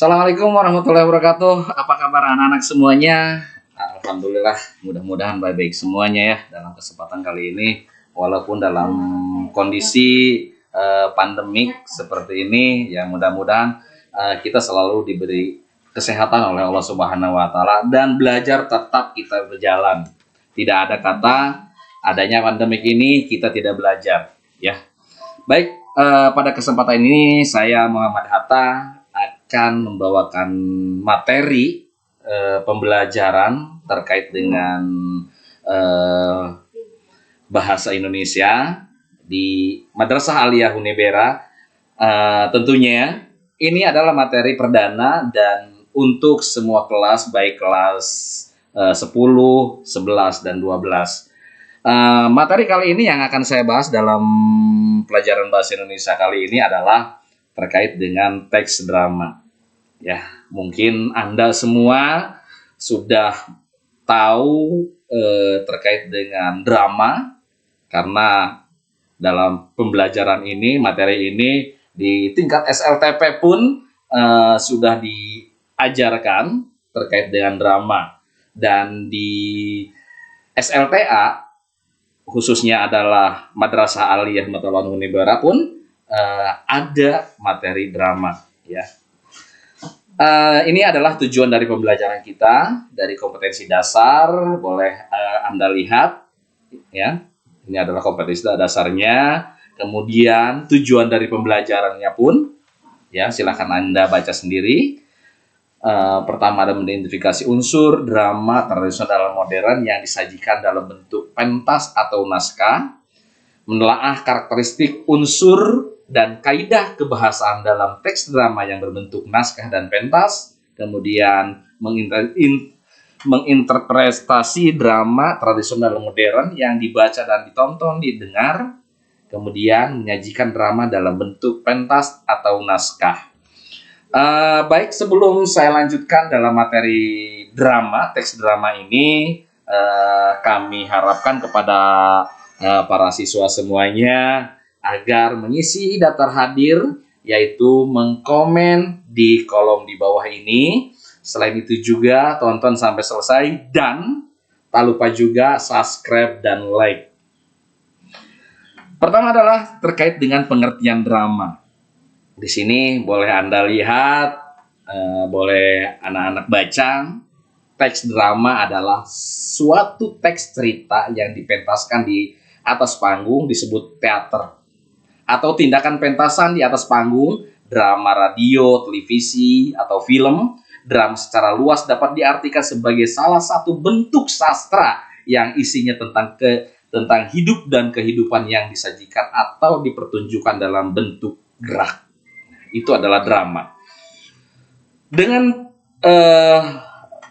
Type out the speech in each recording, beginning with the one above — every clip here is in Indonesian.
Assalamualaikum warahmatullahi wabarakatuh. Apa kabar anak-anak semuanya? Alhamdulillah, mudah-mudahan baik-baik semuanya ya dalam kesempatan kali ini. Walaupun dalam kondisi pandemik seperti ini, ya mudah-mudahan kita selalu diberi kesehatan oleh Allah Subhanahu wa taala dan belajar tetap kita berjalan. Tidak ada kata adanya pandemik ini kita tidak belajar, ya. Baik, pada kesempatan ini saya Muhammad Hatta akan membawakan materi pembelajaran terkait dengan eh, bahasa Indonesia di Madrasah Aliyah Hunebera. Tentunya ini adalah materi perdana dan untuk semua kelas, baik kelas 10, 11, dan 12. Materi kali ini yang akan saya bahas dalam pelajaran bahasa Indonesia kali ini adalah terkait dengan teks drama. Ya, mungkin Anda semua sudah tahu terkait dengan drama karena dalam pembelajaran ini, materi ini di tingkat SLTP pun sudah diajarkan terkait dengan drama, dan di SLTA khususnya adalah Madrasah Aliyah Hunebara pun ada materi drama, ya. Ini adalah tujuan dari pembelajaran kita dari kompetensi dasar. Boleh Anda lihat, ya. Ini adalah kompetensi dasarnya. Kemudian tujuan dari pembelajarannya pun, ya, silakan Anda baca sendiri. Pertama ada mengidentifikasi unsur drama tradisional modern yang disajikan dalam bentuk pentas atau naskah, menelaah karakteristik unsur dan kaidah kebahasaan dalam teks drama yang berbentuk naskah dan pentas, kemudian menginterpretasi drama tradisional modern yang dibaca dan ditonton, didengar, kemudian menyajikan drama dalam bentuk pentas atau naskah. Baik, sebelum saya lanjutkan dalam materi drama, teks drama ini, kami harapkan kepada para siswa semuanya agar mengisi daftar hadir, yaitu mengkomen di kolom di bawah ini. Selain itu juga tonton sampai selesai dan tak lupa juga subscribe dan like. Pertama adalah terkait dengan pengertian drama. Di sini boleh Anda lihat, boleh anak-anak baca. Teks drama adalah suatu teks cerita yang dipentaskan di atas panggung disebut teater, atau tindakan pentasan di atas panggung, drama radio, televisi, atau film. Drama secara luas dapat diartikan sebagai salah satu bentuk sastra yang isinya tentang hidup dan kehidupan yang disajikan atau dipertunjukkan dalam bentuk gerak. Itu adalah drama. Dengan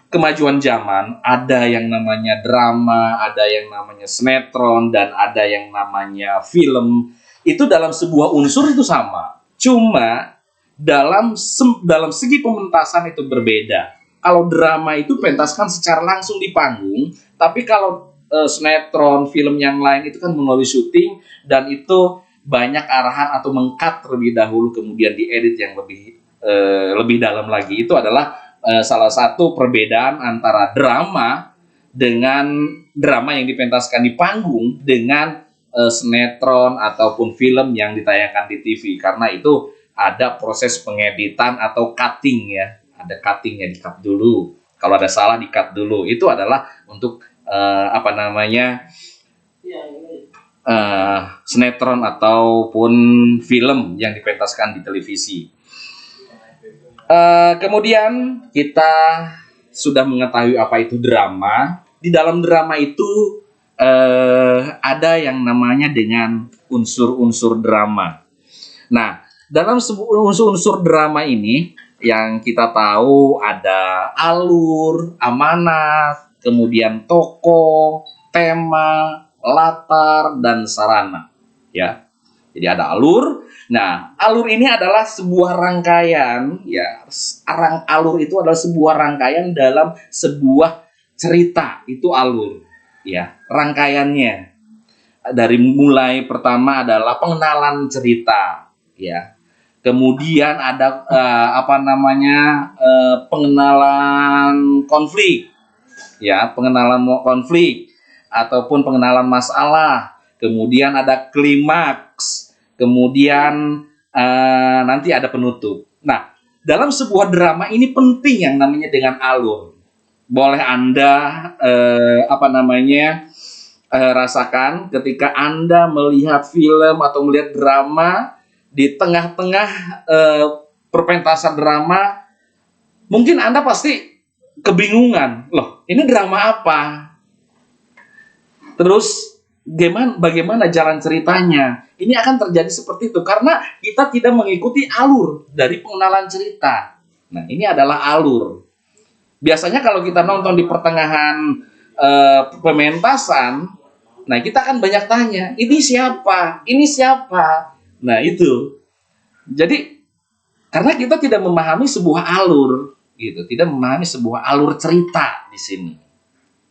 kemajuan zaman, ada yang namanya drama, ada yang namanya sinetron, dan ada yang namanya film. Itu dalam sebuah unsur itu sama, cuma dalam segi pementasan itu berbeda. Kalau drama itu pentaskan secara langsung di panggung, tapi kalau sinetron, film yang lain itu kan melalui syuting, dan itu banyak arahan atau meng-cut terlebih dahulu kemudian diedit yang lebih dalam lagi. Itu adalah salah satu perbedaan antara drama yang dipentaskan di panggung dengan sinetron ataupun film yang ditayangkan di TV, karena itu ada proses pengeditan atau cutting, ya. Ada cuttingnya, di-cut dulu. Kalau ada salah di-cut dulu. Itu adalah untuk sinetron ataupun film yang dipentaskan di televisi. Kemudian kita sudah mengetahui apa itu drama. Di dalam drama itu ada yang namanya dengan unsur-unsur drama. Nah, dalam unsur-unsur drama ini yang kita tahu ada alur, amanat, kemudian tokoh, tema, latar, dan sarana, ya. Jadi ada alur. Nah, alur ini adalah sebuah rangkaian, ya. Alur itu adalah sebuah rangkaian dalam sebuah cerita, itu alur, ya. Rangkaiannya dari mulai pertama adalah pengenalan cerita, ya. Kemudian ada pengenalan konflik, ya, pengenalan konflik ataupun pengenalan masalah. Kemudian ada klimaks, kemudian nanti ada penutup. Nah, dalam sebuah drama ini penting yang namanya dengan alur. Boleh Anda rasakan ketika Anda melihat film atau melihat drama, di tengah-tengah perpentasan drama, mungkin Anda pasti kebingungan. Loh, ini drama apa? Terus bagaimana jalan ceritanya? Ini akan terjadi seperti itu karena kita tidak mengikuti alur dari pengenalan cerita. Nah, ini adalah alur. Biasanya kalau kita nonton di pertengahan pementasan, nah kita akan banyak tanya, ini siapa? Ini siapa? Nah, itu. Jadi karena kita tidak memahami sebuah alur, gitu, tidak memahami sebuah alur cerita di sini.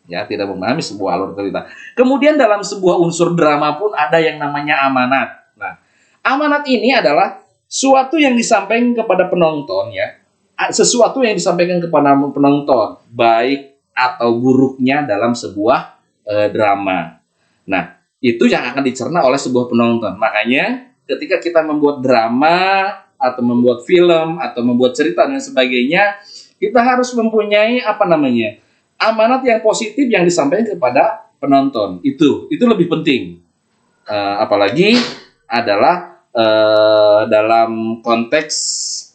Ya, tidak memahami sebuah alur cerita. Kemudian dalam sebuah unsur drama pun ada yang namanya amanat. Nah, amanat ini adalah suatu yang disampaikan kepada penonton, ya. Sesuatu yang disampaikan kepada penonton, baik atau buruknya dalam sebuah drama. Nah, itu yang akan dicerna oleh sebuah penonton. Makanya ketika kita membuat drama atau membuat film atau membuat cerita dan sebagainya, kita harus mempunyai amanat yang positif yang disampaikan kepada penonton. Itu lebih penting. Apalagi adalah dalam konteks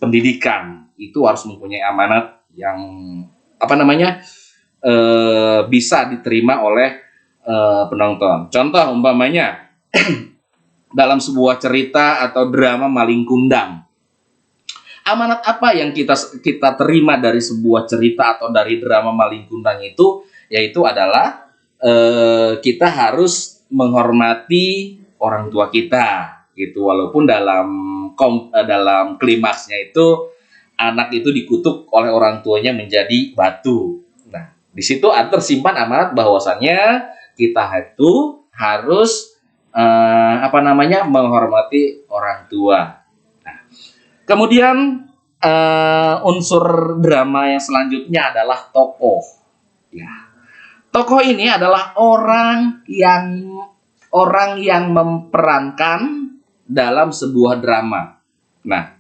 pendidikan, itu harus mempunyai amanat yang bisa diterima oleh penonton. Contoh umpamanya dalam sebuah cerita atau drama Malin Kundang. Amanat apa yang kita terima dari sebuah cerita atau dari drama Malin Kundang itu, yaitu adalah kita harus menghormati orang tua kita, gitu. Walaupun dalam klimaksnya itu anak itu dikutuk oleh orang tuanya menjadi batu. Nah, di situ tersimpan amanat bahwasannya kita itu harus menghormati orang tua. Kemudian unsur drama yang selanjutnya adalah tokoh. Ya. Tokoh ini adalah orang yang memerankan dalam sebuah drama. Nah,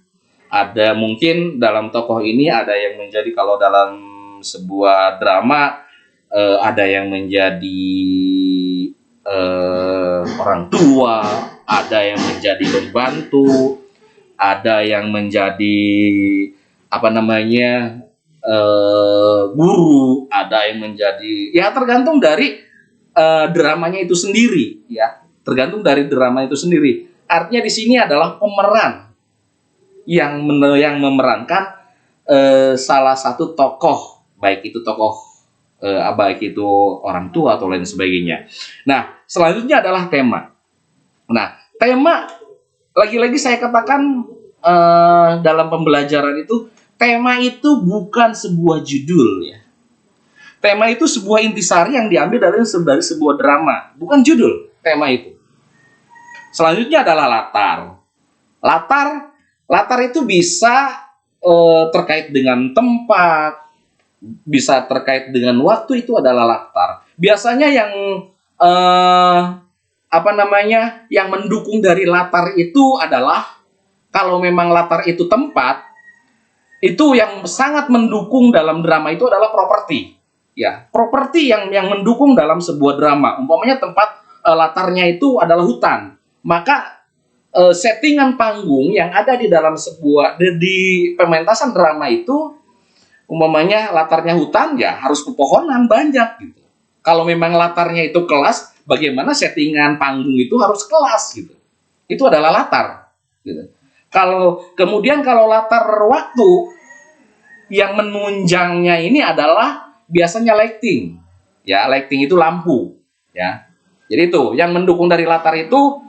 ada mungkin dalam tokoh ini ada yang menjadi, kalau dalam sebuah drama ada yang menjadi orang tua, ada yang menjadi pembantu, ada yang menjadi guru, ada yang menjadi, ya tergantung dari dramanya itu sendiri, ya. Tergantung dari drama itu sendiri. Artinya di sini adalah pemeran yang memerankan salah satu tokoh, baik itu orang tua atau lain sebagainya. Nah, selanjutnya adalah tema. Nah, tema lagi-lagi saya katakan dalam pembelajaran itu, tema itu bukan sebuah judul, ya. Tema itu sebuah intisari yang diambil dari sebuah drama, bukan judul tema itu. Selanjutnya adalah latar. Latar itu bisa terkait dengan tempat, bisa terkait dengan waktu, itu adalah latar. Biasanya yang yang mendukung dari latar itu adalah, kalau memang latar itu tempat, itu yang sangat mendukung dalam drama itu adalah properti. Ya, properti yang mendukung dalam sebuah drama. Umpamanya tempat latarnya itu adalah hutan, maka settingan panggung yang ada di dalam di pementasan drama itu, umpamanya latarnya hutan, ya harus pepohonan banyak gitu. Kalau memang latarnya itu kelas, bagaimana settingan panggung itu harus kelas gitu. Itu adalah latar gitu. Kemudian kalau latar waktu yang menunjangnya ini adalah biasanya lighting. Ya, lighting itu lampu, ya. Jadi itu yang mendukung dari latar itu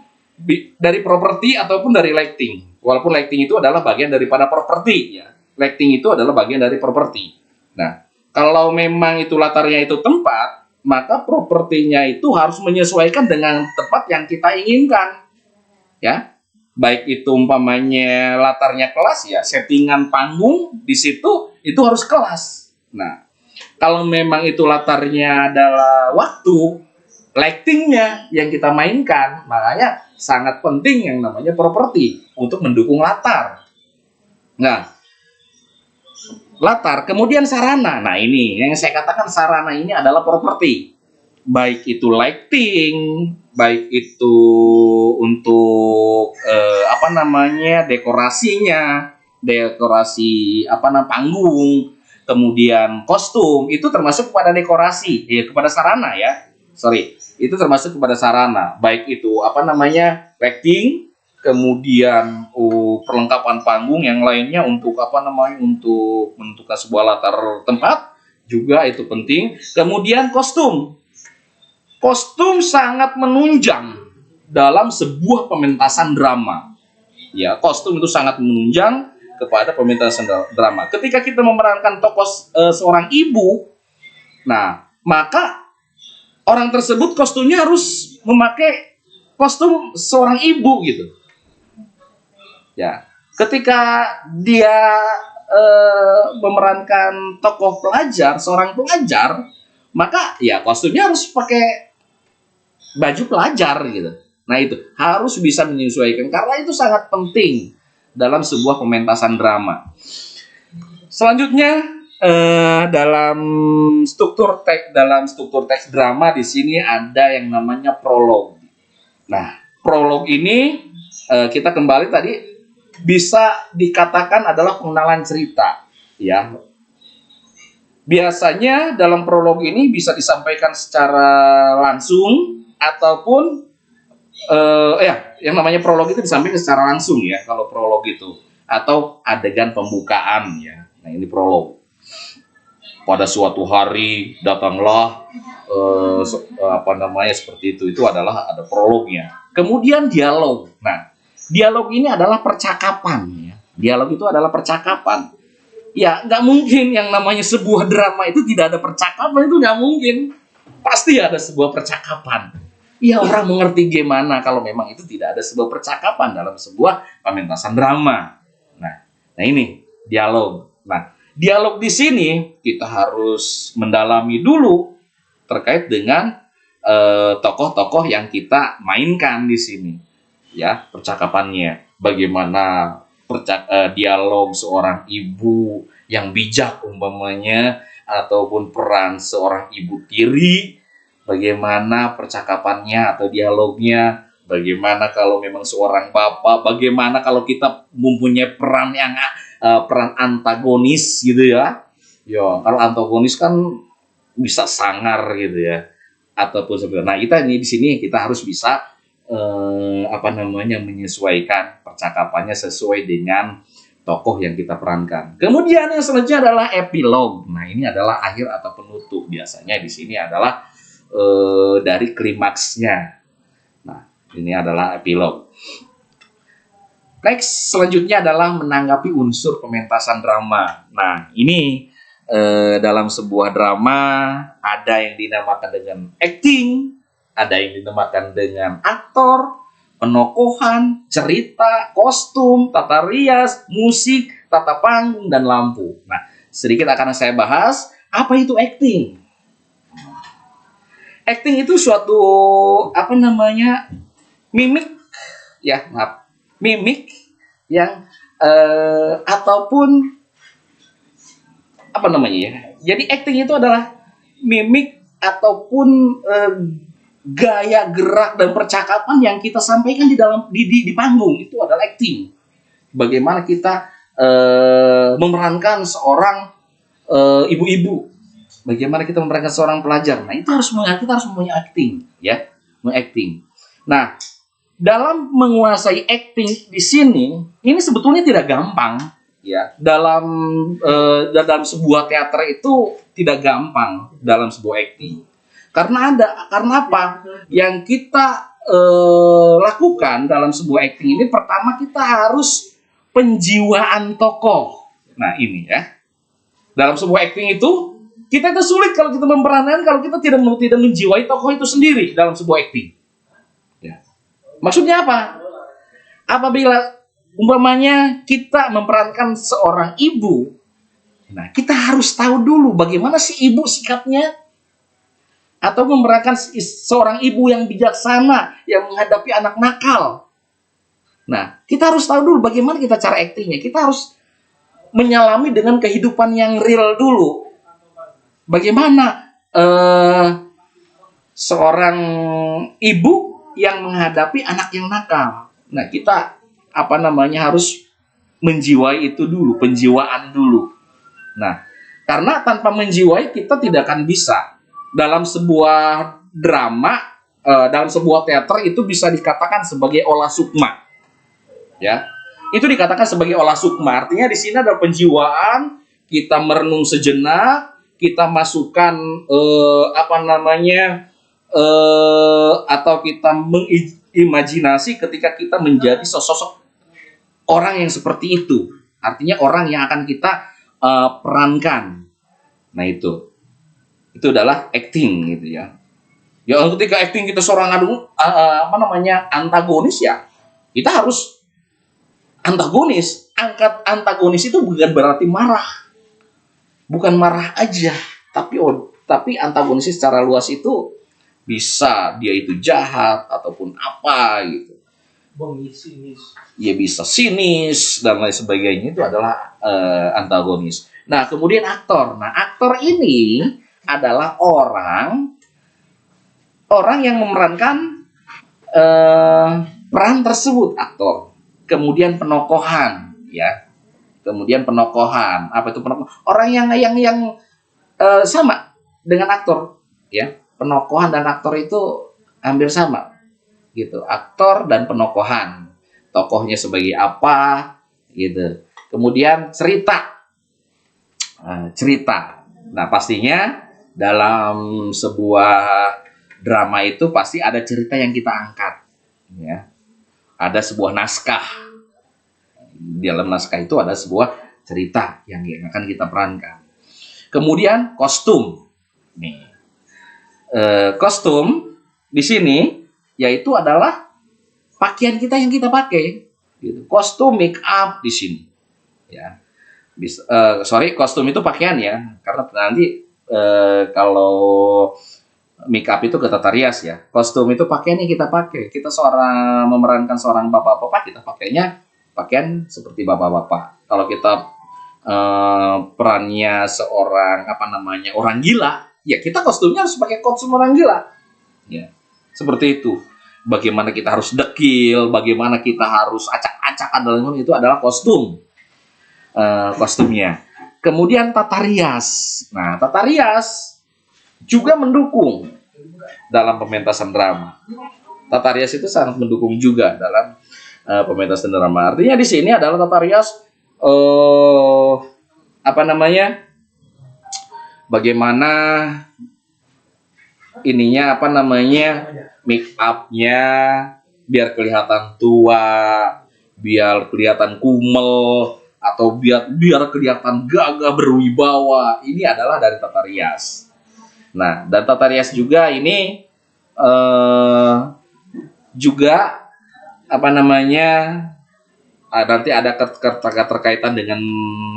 dari properti ataupun dari lighting. Walaupun lighting itu adalah bagian daripada properti, ya. Lighting itu adalah bagian dari properti. Nah, kalau memang itu latarnya itu tempat, maka propertinya itu harus menyesuaikan dengan tempat yang kita inginkan, ya. baik itu umpamanya latarnya kelas, ya settingan panggung di situ itu harus kelas. Nah, kalau memang itu latarnya adalah waktu, lightingnya yang kita mainkan, makanya sangat penting yang namanya properti untuk mendukung latar. Nah, latar, kemudian sarana. Nah, ini yang saya katakan, sarana ini adalah properti. Baik itu lighting, baik itu untuk dekorasinya, dekorasi panggung, kemudian kostum, itu termasuk kepada dekorasi, ya kepada sarana ya. Sorry, itu termasuk kepada sarana. Baik itu lighting, kemudian perlengkapan panggung yang lainnya untuk untuk menentukan sebuah latar tempat juga itu penting. Kemudian kostum sangat menunjang dalam sebuah pementasan drama. Ya, kostum itu sangat menunjang kepada pementasan drama. Ketika kita memerankan tokoh seorang ibu, nah maka orang tersebut kostumnya harus memakai kostum seorang ibu gitu. Ya, ketika dia memerankan tokoh pelajar, seorang pelajar, maka ya kostumnya harus pakai baju pelajar gitu. Nah, itu harus bisa menyesuaikan karena itu sangat penting dalam sebuah pementasan drama. Selanjutnya dalam struktur teks drama di sini ada yang namanya prolog. Nah, prolog ini kita kembali tadi bisa dikatakan adalah pengenalan cerita, ya. Biasanya dalam prolog ini bisa disampaikan secara langsung ataupun yang namanya prolog itu disampaikan secara langsung ya kalau prolog itu, atau adegan pembukaan ya. Nah, ini prolog. Pada suatu hari datanglah seperti itu adalah ada prolognya. Kemudian dialog. Nah, dialog ini adalah percakapan ya. Dialog itu adalah percakapan. Ya, nggak mungkin yang namanya sebuah drama itu tidak ada percakapan, itu nggak mungkin. Pasti ada sebuah percakapan. Ya, orang mengerti gimana kalau memang itu tidak ada sebuah percakapan dalam sebuah pementasan drama. Nah ini dialog. Nah, dialog di sini kita harus mendalami dulu terkait dengan tokoh-tokoh yang kita mainkan di sini. Ya, percakapannya. Bagaimana dialog seorang ibu yang bijak umpamanya, ataupun peran seorang ibu tiri, bagaimana percakapannya atau dialognya, bagaimana kalau memang seorang bapak, bagaimana kalau kita mempunyai peran yang peran antagonis gitu ya. Ya, kalau antagonis kan bisa sangar gitu ya. Ataupun sebenarnya. Nah, kita ini di sini kita harus bisa menyesuaikan percakapannya sesuai dengan tokoh yang kita perankan. Kemudian yang selanjutnya adalah epilog. Nah, ini adalah akhir atau penutup. Biasanya di sini adalah dari klimaksnya. Nah, ini adalah epilog. Next, selanjutnya adalah menanggapi unsur pementasan drama. Nah, ini dalam sebuah drama ada yang dinamakan dengan acting, ada yang dinamakan dengan aktor, penokohan, cerita, kostum, tata rias, musik, tata panggung, dan lampu. Nah, sedikit akan saya bahas apa itu acting. Acting itu suatu mimik ya, mimik yang ataupun jadi acting itu adalah mimik ataupun gaya gerak dan percakapan yang kita sampaikan di panggung, itu adalah acting. Bagaimana kita memerankan seorang ibu-ibu, bagaimana kita memerankan seorang pelajar. Nah, itu kita harus mempunyai acting ya, mengacting. Nah, dalam menguasai acting di sini ini sebetulnya tidak gampang ya. Dalam sebuah teater itu tidak gampang dalam sebuah acting. Karena apa? Yang kita lakukan dalam sebuah acting ini, pertama kita harus penjiwaan tokoh. Nah, ini ya. Dalam sebuah acting itu kita sulit kalau kita memerankan kalau kita tidak menjiwai tokoh itu sendiri dalam sebuah acting. Ya. Maksudnya apa? Apabila umpamanya kita memerankan seorang ibu, nah kita harus tahu dulu bagaimana si ibu sikapnya, atau memerankan seorang ibu yang bijaksana yang menghadapi anak nakal. Nah, kita harus tahu dulu bagaimana kita cara aktingnya. Kita harus menyalami dengan kehidupan yang real dulu. Bagaimana seorang ibu yang menghadapi anak yang nakal. Nah, kita harus menjiwai itu dulu, penjiwaan dulu. Nah, karena tanpa menjiwai kita tidak akan bisa. Dalam sebuah drama, dalam sebuah teater itu bisa dikatakan sebagai olah sukma. Ya, itu dikatakan sebagai olah sukma. Artinya di sini ada penjiwaan, kita merenung sejenak, kita masukkan atau kita mengimajinasi ketika kita menjadi sosok orang yang seperti itu. Artinya orang yang akan kita perankan. Nah, itu adalah acting gitu ya. Ya, ketika acting kita seorang antagonis, ya kita harus antagonis. Antagonis itu bukan berarti marah. Bukan marah aja, tapi antagonis secara luas itu bisa dia itu jahat ataupun apa gitu. Sinis. Ya bisa sinis dan lain sebagainya, itu adalah antagonis. Nah, kemudian aktor. Nah, aktor ini adalah orang yang memerankan peran tersebut, aktor. Kemudian penokohan, ya. Kemudian penokohan. Apa itu penokohan? Orang yang sama dengan aktor, ya. Penokohan dan aktor itu hampir sama, gitu. Aktor dan penokohan. Tokohnya sebagai apa, gitu. Kemudian cerita. Nah, pastinya dalam sebuah drama itu pasti ada cerita yang kita angkat, ya. Ada sebuah naskah. Di dalam naskah itu ada sebuah cerita yang akan kita perankan. Kemudian kostum. Nih, kostum di sini yaitu adalah pakaian kita yang kita pakai. Gitu. Kostum, make up di sini. Ya, kostum itu pakaian ya, karena nanti kalau make up itu kata rias ya. Kostum itu pakaian yang kita pakai. Kita memerankan seorang bapak-bapak, kita pakainya pakaian seperti bapak-bapak. Kalau kita perannya seorang orang gila, ya kita kostumnya harus pakai kostum orang gila. Ya, seperti itu. Bagaimana kita harus dekil, bagaimana kita harus acak-acak, itu adalah kostum. Kostumnya. Kemudian tata rias. Nah, tata rias juga mendukung dalam pementasan drama. Tata rias itu sangat mendukung juga dalam pementasan drama. Artinya di sini adalah tata rias bagaimana make up-nya biar kelihatan tua, biar kelihatan kumel, atau biar kelihatan gagah berwibawa. Ini adalah dari tata rias. Nah, dan tata rias juga ini juga nanti ada keterkaitan dengan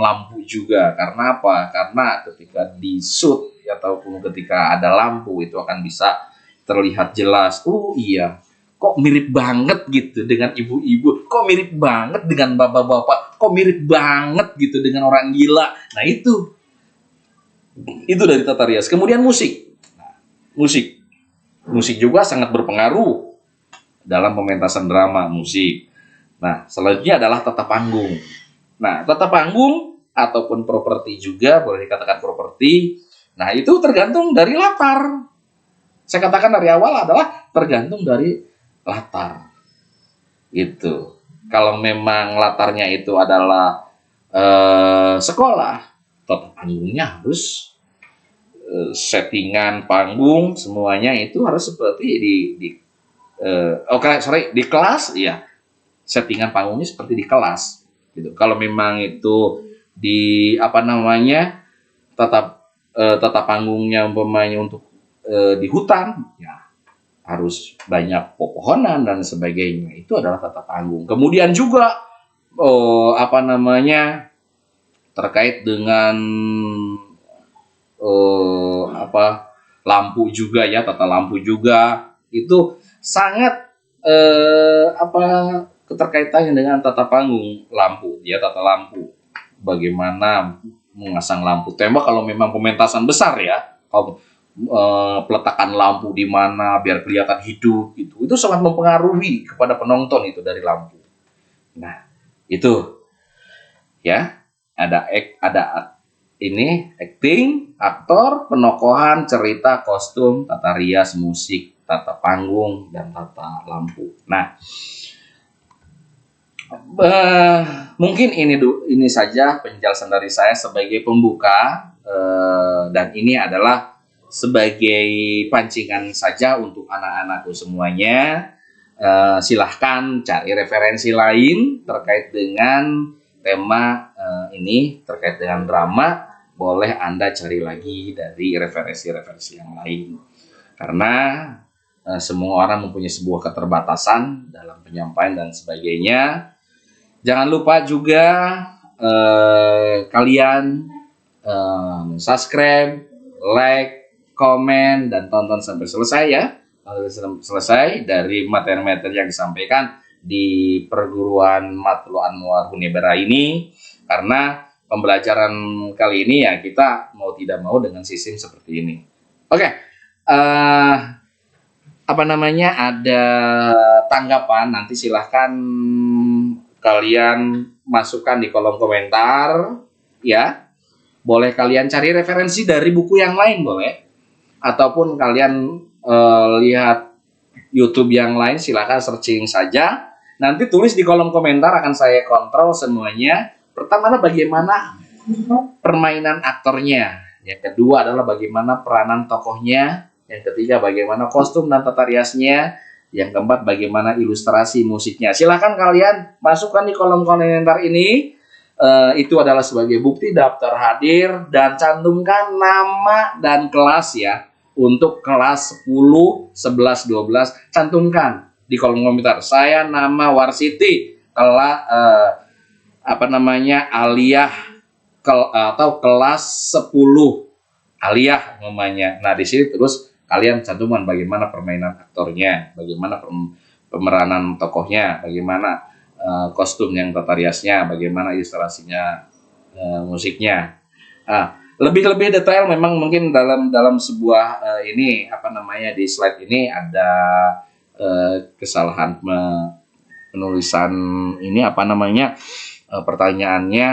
lampu juga. Karena apa? Karena ketika di shoot ataupun ketika ada lampu itu akan bisa terlihat jelas. Oh iya, kok mirip banget gitu dengan ibu-ibu, kok mirip banget dengan bapak-bapak, kok mirip banget gitu dengan orang gila. Nah, itu dari tata rias. Kemudian musik. Musik juga sangat berpengaruh dalam pementasan drama, musik. Nah, selanjutnya adalah tata panggung. Nah, tata panggung ataupun properti juga, boleh dikatakan properti. Nah, itu tergantung dari latar. Saya katakan dari awal adalah tergantung dari latar. Gitu. Kalau memang latarnya itu adalah sekolah, tata panggungnya harus settingan panggung semuanya itu harus seperti di kelas, ya. Settingan panggungnya seperti di kelas gitu. Kalau memang itu di tata panggungnya umpamanya untuk di hutan, ya harus banyak pepohonan dan sebagainya. Itu adalah tata panggung. Kemudian juga terkait dengan lampu juga ya, tata lampu juga itu sangat keterkaitannya dengan tata panggung lampu ya, tata lampu. Bagaimana memasang lampu tembak kalau memang pementasan besar ya. Kalau peletakan lampu di mana biar kelihatan hidup gitu. Itu sangat mempengaruhi kepada penonton itu dari lampu. Nah, itu ya, ada ini acting, aktor, penokohan, cerita, kostum, tata rias, musik, tata panggung, dan tata lampu. Nah, mungkin ini saja penjelasan dari saya sebagai pembuka, dan ini adalah sebagai pancingan saja untuk anak-anakku semuanya. Silahkan cari referensi lain terkait dengan tema ini, terkait dengan drama. Boleh Anda cari lagi dari referensi-referensi yang lain, karena semua orang mempunyai sebuah keterbatasan dalam penyampaian dan sebagainya. Jangan lupa juga kalian subscribe, like, komen, dan tonton sampai selesai ya. Selesai dari materi-materi yang disampaikan di perguruan Matlul Anwar Hunebara ini, karena pembelajaran kali ini ya kita mau tidak mau dengan sistem seperti ini. Oke, ada tanggapan, nanti silahkan kalian masukkan di kolom komentar ya. Boleh kalian cari referensi dari buku yang lain boleh, ataupun kalian lihat YouTube yang lain, silahkan searching saja. Nanti tulis di kolom komentar, akan saya kontrol semuanya. Pertama adalah bagaimana permainan aktornya. Yang kedua adalah bagaimana peranan tokohnya. Yang ketiga bagaimana kostum dan tata riasnya. Yang keempat bagaimana ilustrasi musiknya. Silahkan kalian masukkan di kolom komentar ini. Itu adalah sebagai bukti daftar hadir, dan cantumkan nama dan kelas ya. Untuk kelas 10, 11, 12 cantumkan di kolom komentar. Saya nama Warsiti, Aliyah atau kelas 10 Aliyah namanya. Nah, di sini terus kalian cantumkan bagaimana permainan aktornya, bagaimana pemeranan tokohnya, bagaimana kostum yang tata riasnya, bagaimana ilustrasinya, musiknya. Lebih detail memang mungkin dalam sebuah di slide ini ada kesalahan penulisan ini pertanyaannya.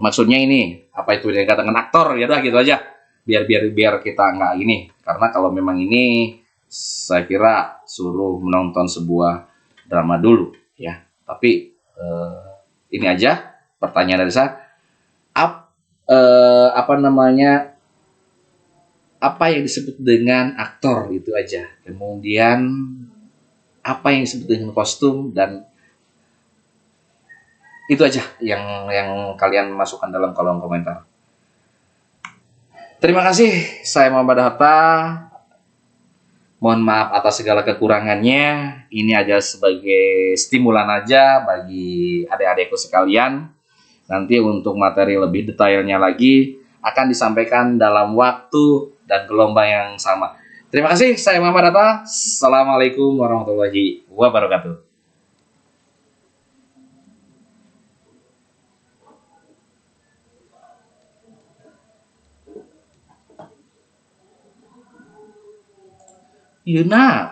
Maksudnya ini apa itu yang dikatakan aktor, ya udah gitu aja. Biar kita nggak ini, karena kalau memang ini saya kira suruh menonton sebuah drama dulu ya. Tapi ini aja pertanyaan dari saya. Apa yang disebut dengan aktor, itu aja. Kemudian apa yang disebut dengan kostum, dan itu aja yang kalian masukkan dalam kolom komentar. Terima kasih, saya Muhammad Hatta. Mohon maaf atas segala kekurangannya. Ini aja sebagai stimulan aja bagi adik-adikku sekalian. Nanti untuk materi lebih detailnya lagi akan disampaikan dalam waktu dan gelombang yang sama. Terima kasih, saya Muhammad Hatta. Assalamualaikum warahmatullahi wabarakatuh. Yuna.